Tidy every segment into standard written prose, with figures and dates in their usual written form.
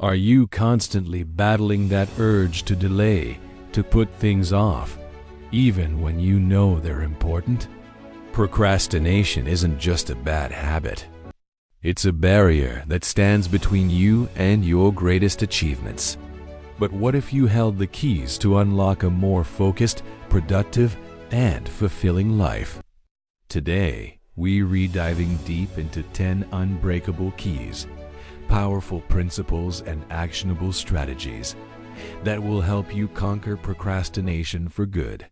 Are you constantly battling that urge to delay, to put things off, even when you know they're important? Procrastination isn't just a bad habit. It's a barrier that stands between you and your greatest achievements. But what if you held the keys to unlock a more focused, productive, and fulfilling life? Today, we're diving deep into 10 unbreakable keys, powerful principles and actionable strategies that will help you conquer procrastination for good.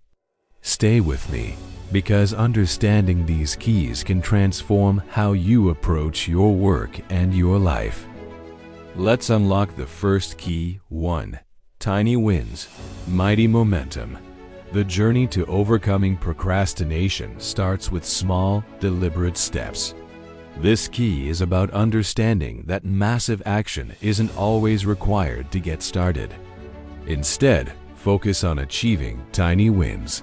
Stay with me, because understanding these keys can transform how you approach your work and your life. Let's unlock the first key. 1. Tiny wins, mighty momentum. The journey to overcoming procrastination starts with small, deliberate steps. This key is about understanding that massive action isn't always required to get started. Instead, focus on achieving tiny wins.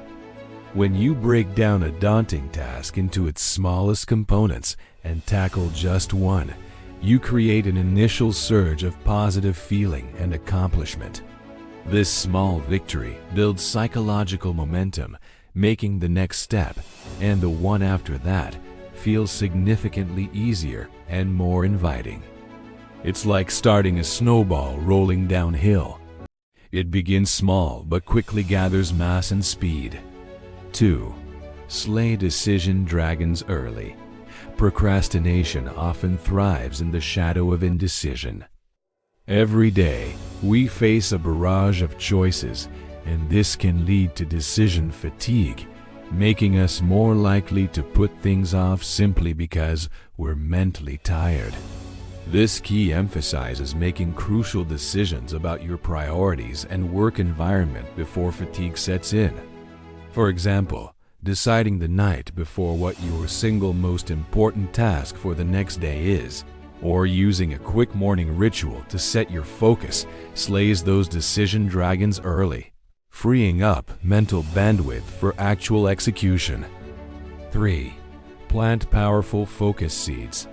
When you break down a daunting task into its smallest components and tackle just one, you create an initial surge of positive feeling and accomplishment. This small victory builds psychological momentum, making the next step, and the one after that, feel significantly easier and more inviting. It's like starting a snowball rolling downhill. It begins small but quickly gathers mass and speed. 2. Slay decision dragons early. Procrastination often thrives in the shadow of indecision. Every day, we face a barrage of choices, and this can lead to decision fatigue, making us more likely to put things off simply because we're mentally tired. This key emphasizes making crucial decisions about your priorities and work environment before fatigue sets in. For example, deciding the night before what your single most important task for the next day is, or using a quick morning ritual to set your focus, slays those decision dragons early, freeing up mental bandwidth for actual execution. 3. Plant powerful focus seeds.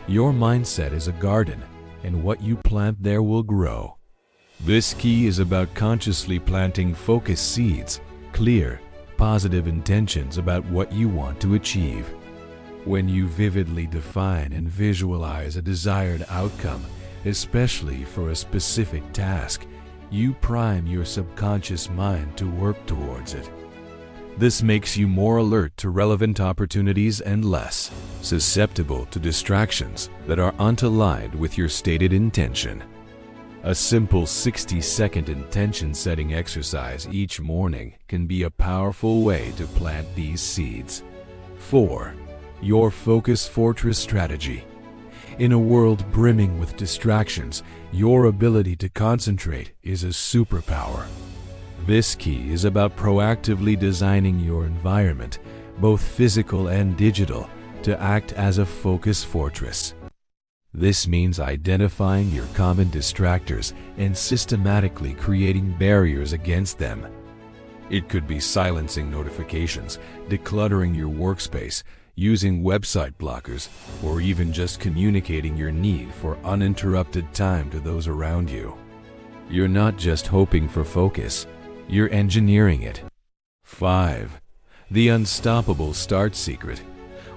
Your mindset is a garden, and what you plant there will grow. This key is about consciously planting focus seeds, clear, positive intentions about what you want to achieve. When you vividly define and visualize a desired outcome, especially for a specific task, you prime your subconscious mind to work towards it. This makes you more alert to relevant opportunities and less susceptible to distractions that are unaligned with your stated intention. A simple 60-second intention-setting exercise each morning can be a powerful way to plant these seeds. 4. Your Focus Fortress strategy. In a world brimming with distractions, your ability to concentrate is a superpower. This key is about proactively designing your environment, both physical and digital, to act as a focus fortress. This means identifying your common distractors and systematically creating barriers against them. It could be silencing notifications, decluttering your workspace, using website blockers, or even just communicating your need for uninterrupted time to those around you. You're not just hoping for focus, you're engineering it. 5. The Unstoppable Start Secret.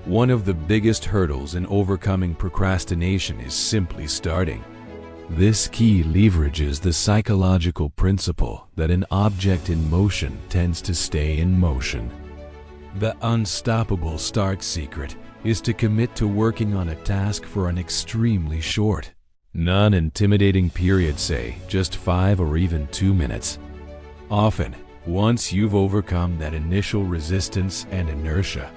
One of the biggest hurdles in overcoming procrastination is simply starting. This key leverages the psychological principle that an object in motion tends to stay in motion. The unstoppable start secret is to commit to working on a task for an extremely short, non-intimidating period, say just 5 or even 2 minutes. Often, once you've overcome that initial resistance and inertia,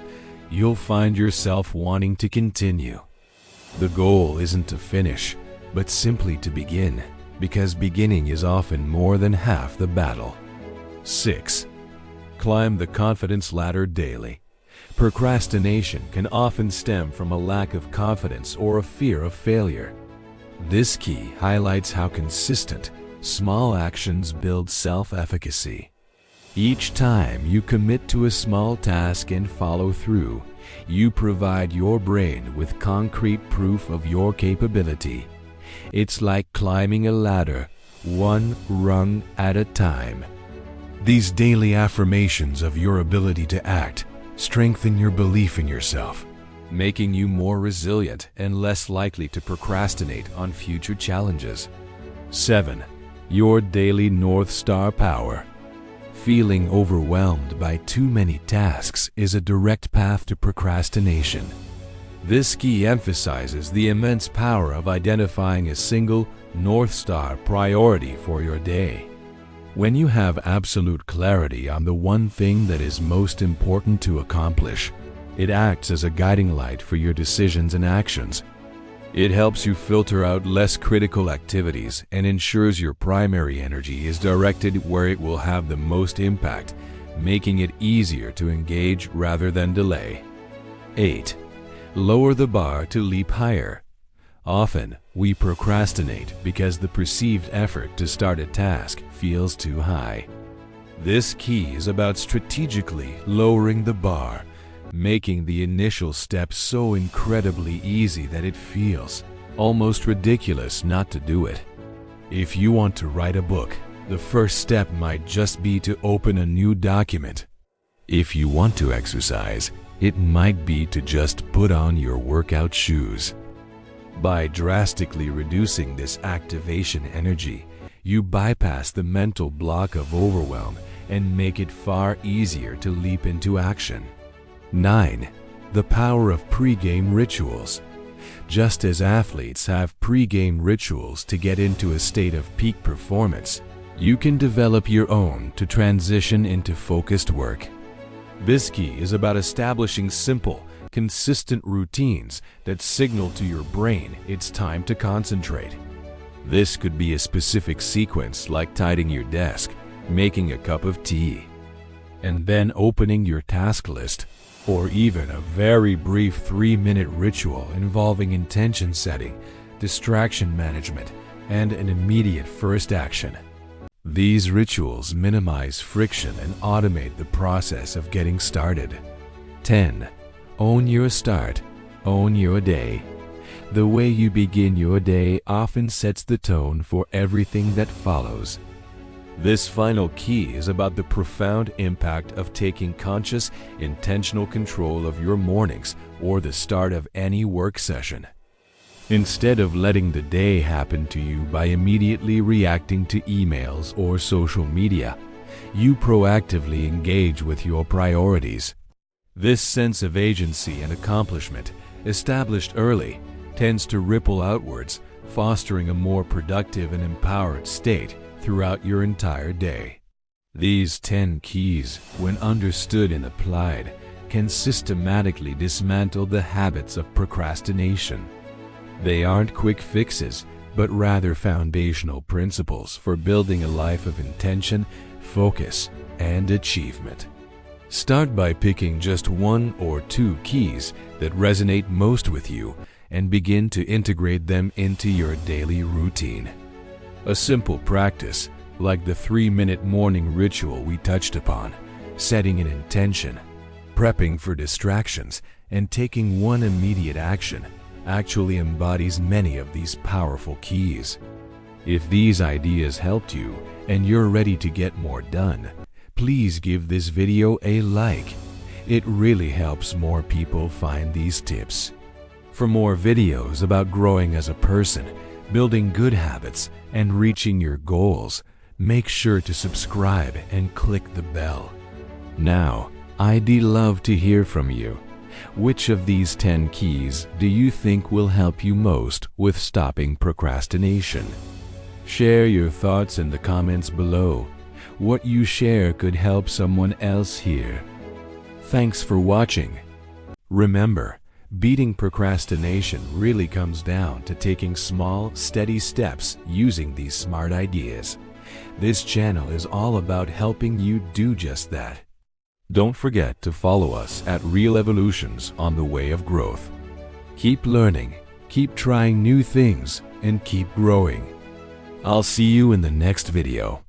you'll find yourself wanting to continue. The goal isn't to finish, but simply to begin, because beginning is often more than half the battle. 6. Climb the confidence ladder daily. Procrastination can often stem from a lack of confidence or a fear of failure. This key highlights how consistent, small actions build self-efficacy. Each time you commit to a small task and follow through, you provide your brain with concrete proof of your capability. It's like climbing a ladder, one rung at a time. These daily affirmations of your ability to act strengthen your belief in yourself, making you more resilient and less likely to procrastinate on future challenges. 7. Your daily North Star power. Feeling overwhelmed by too many tasks is a direct path to procrastination. This key emphasizes the immense power of identifying a single North Star priority for your day. When you have absolute clarity on the one thing that is most important to accomplish, it acts as a guiding light for your decisions and actions. It helps you filter out less critical activities and ensures your primary energy is directed where it will have the most impact, making it easier to engage rather than delay. 8. Lower the bar to leap higher. Often, we procrastinate because the perceived effort to start a task feels too high. This key is about strategically lowering the bar, making the initial step so incredibly easy that it feels almost ridiculous not to do it. If you want to write a book, the first step might just be to open a new document. If you want to exercise, it might be to just put on your workout shoes. By drastically reducing this activation energy, you bypass the mental block of overwhelm and make it far easier to leap into action. 9. The power of pre-game rituals. Just as athletes have pre-game rituals to get into a state of peak performance, you can develop your own to transition into focused work. This key is about establishing simple, consistent routines that signal to your brain it's time to concentrate. This could be a specific sequence like tidying your desk, making a cup of tea, and then opening your task list, or even a very brief 3-minute ritual involving intention setting, distraction management, and an immediate first action. These rituals minimize friction and automate the process of getting started. 10. Own your start. Own your day. The way you begin your day often sets the tone for everything that follows. This final key is about the profound impact of taking conscious, intentional control of your mornings or the start of any work session. Instead of letting the day happen to you by immediately reacting to emails or social media, you proactively engage with your priorities. This sense of agency and accomplishment, established early, tends to ripple outwards, fostering a more productive and empowered state throughout your entire day. These 10 keys, when understood and applied, can systematically dismantle the habits of procrastination. They aren't quick fixes, but rather foundational principles for building a life of intention, focus, and achievement. Start by picking just 1 or 2 keys that resonate most with you and begin to integrate them into your daily routine. A simple practice, like the 3-minute morning ritual we touched upon, setting an intention, prepping for distractions, and taking one immediate action, actually embodies many of these powerful keys. If these ideas helped you and you're ready to get more done, please give this video a like. It really helps more people find these tips. For more videos about growing as a person, building good habits, and reaching your goals, make sure to subscribe and click the bell. Now, I'd love to hear from you. Which of these 10 keys do you think will help you most with stopping procrastination? Share your thoughts in the comments below. What you share could help someone else here. Thanks for watching. Remember, beating procrastination really comes down to taking small, steady steps using these smart ideas. This channel is all about helping you do just that. Don't forget to follow us at Real Evolutions on the way of growth. Keep learning, keep trying new things, and keep growing. I'll see you in the next video.